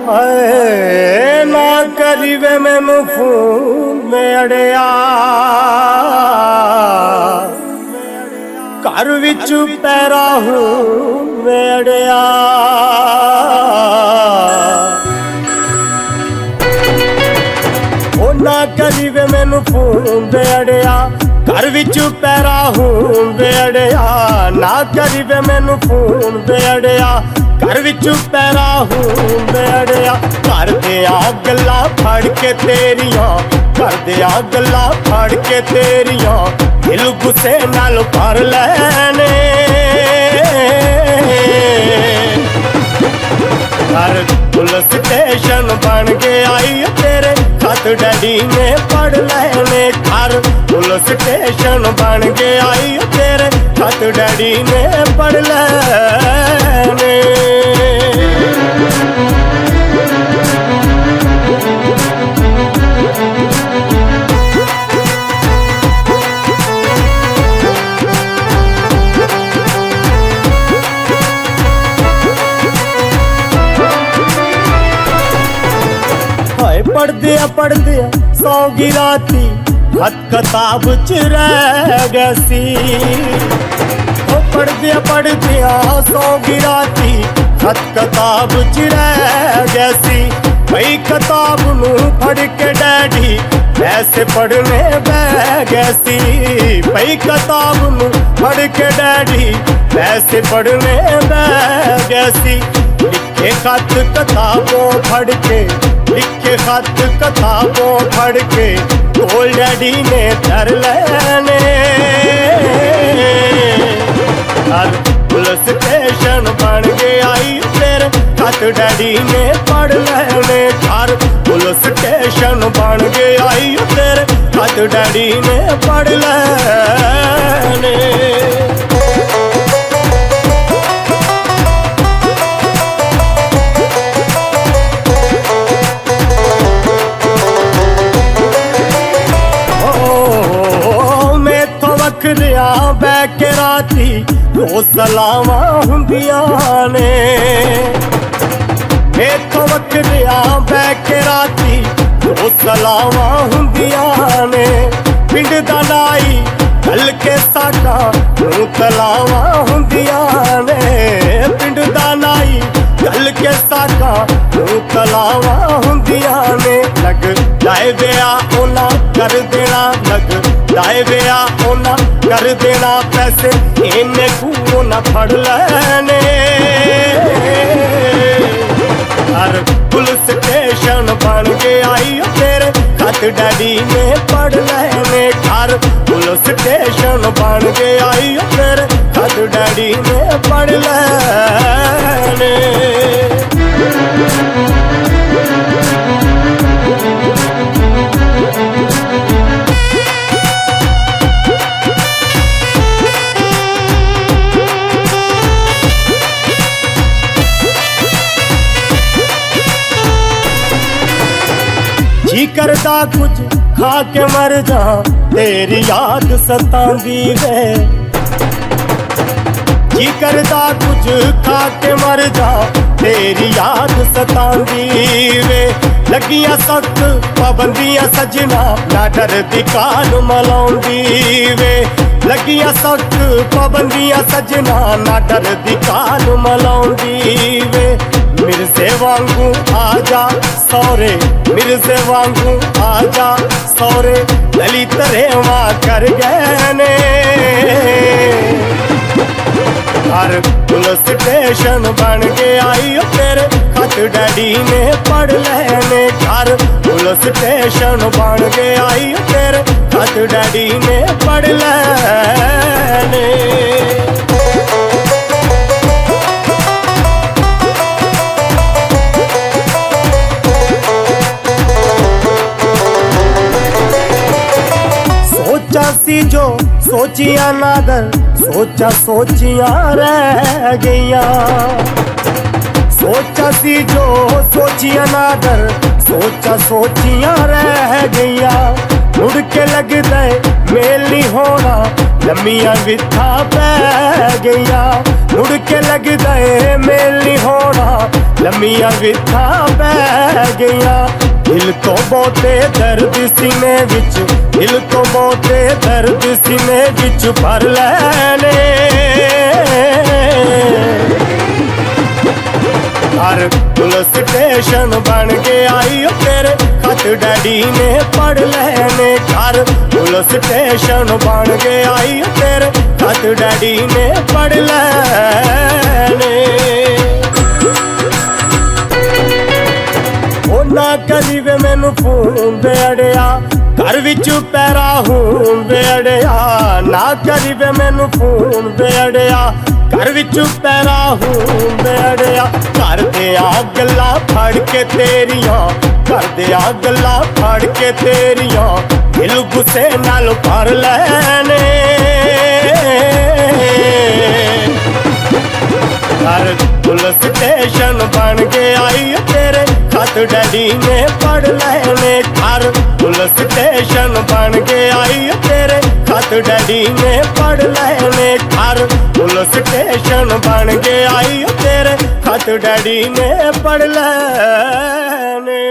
हाय ना करीवे मैनू फोन में अड़िया घर विच पैरा हूं मैं अड़िया ओ ना करीवे मैनू फोन में अड़िया घर विच पैरा हूं वे अड़िया ना करीवे मैनू फोन वे अड़िया घर विच पैरा हूं वे अड़िया घर दियां गल्लां फड़ के तेरियां घर दियां गल्लां फड़ के तेरियां दिल गुस्से नाल भर लैने घर पुलिस स्टेशन बन के आई तेरे खत डैडी ने पढ़ लेने घर पुलिस स्टेशन बन के आई तेरे खत डैडी ने पढ़ लेने पढ़दे सौगी राती खत किताब च रह गसी पढ़दे सौगी राती खत किताब च रह गसी भई किताब नू पढ़ के डैडी ऐसे पढ़ने बह गसी भई किताब नू पढ़ के डैडी ऐसे पढ़ने बह गसी लिखे खत किताबों पढ़ के लिखे खत किताबों पढ़ के कोल डैडी ने धर लेने घर पुलिस स्टेशन बन के आई तेरे खत डैडी ने पढ़ लेने घर पुलिस स्टेशन बन के आई तेरे खत डैडी ने पढ़ लेने बह के राती दो सलावां हुंदियां ने मेथों वखरिया बह के राती दो सलावां हुंदियां ने पिंड दा नाई गल के साडा नूं तलावां हुंदियां ने पिंड दा नाई गल के साडा नूं तलावां हुंदियां ने लग जाए विआह ओना कर देना लग जाए विआह ओना कर देना पैसे इन्ने खूह ना फड़ लेने घर पुलिस स्टेशन बन के आई तेरे खत डैडी ने पढ़ लेने घर पुलिस स्टेशन बन के आई तेरे खत डैडी ने पढ़ लेने जी करदा कुछ खा के मर जा तेरी याद सतांदी वे जी करदा कुछ खा के मर जा तेरी याद सतांदी वे लगियां सख्त पाबंदियां सजना ना डरदी काल मलाउंदी वे लगियां सख्त पाबंदियां सजना ना डरदी काल मलाउंदी वे मिर्जे वांगू आजा सौरे मिर्जे वांगू आजा सौरे दलित रेवा कर गए ने घर पुलिस स्टेशन बन के आई तेरे खत डैडी ने पढ़ लेने घर पुलिस स्टेशन बन के आई तेरे खत डैडी ने पढ़ लेने सी जो सोचिया नादर सोचा सोचिया रह गईया सोचा सी जो सोचिया नादर सोचा सोचिया रह गईया मुड़ के लगदा मेल नहीं होना लम्मियां विथा पै गईया मुड़ के लगदा मेल नहीं होना लम्मियां विथा पै गईयां दिल तो बहुते दर्द सीने विच दिल तो बहुते दर्द सीने विच भर लैने हर पुलिस स्टेशन बन के आई तेरे खत डैडी ने पढ़ लेने घर पुलिस स्टेशन बन के आई तेरे खत डैडी ने पढ़ लेने ना कदी वे मैनू फोन दे अड़िया घर विच पैरा हूं दे अड़िया ना कदी वे मैनू फोन दे अड़िया घर विच पैरा हूं दे अड़िया घर दे गल्लां फड़ के तेरियां घर दे गल्लां फड़ के तेरियां दिल गुस्से नाल भर लैने घर पुलिस स्टेशन बन के आई तेरे खत डैडी ने पढ़ लेने घर पुलिस स्टेशन बन के आई तेरे खत डैडी ने पढ़ लेने घर पुलिस स्टेशन बन के आई तेरे खत डैडी ने पढ़ लेने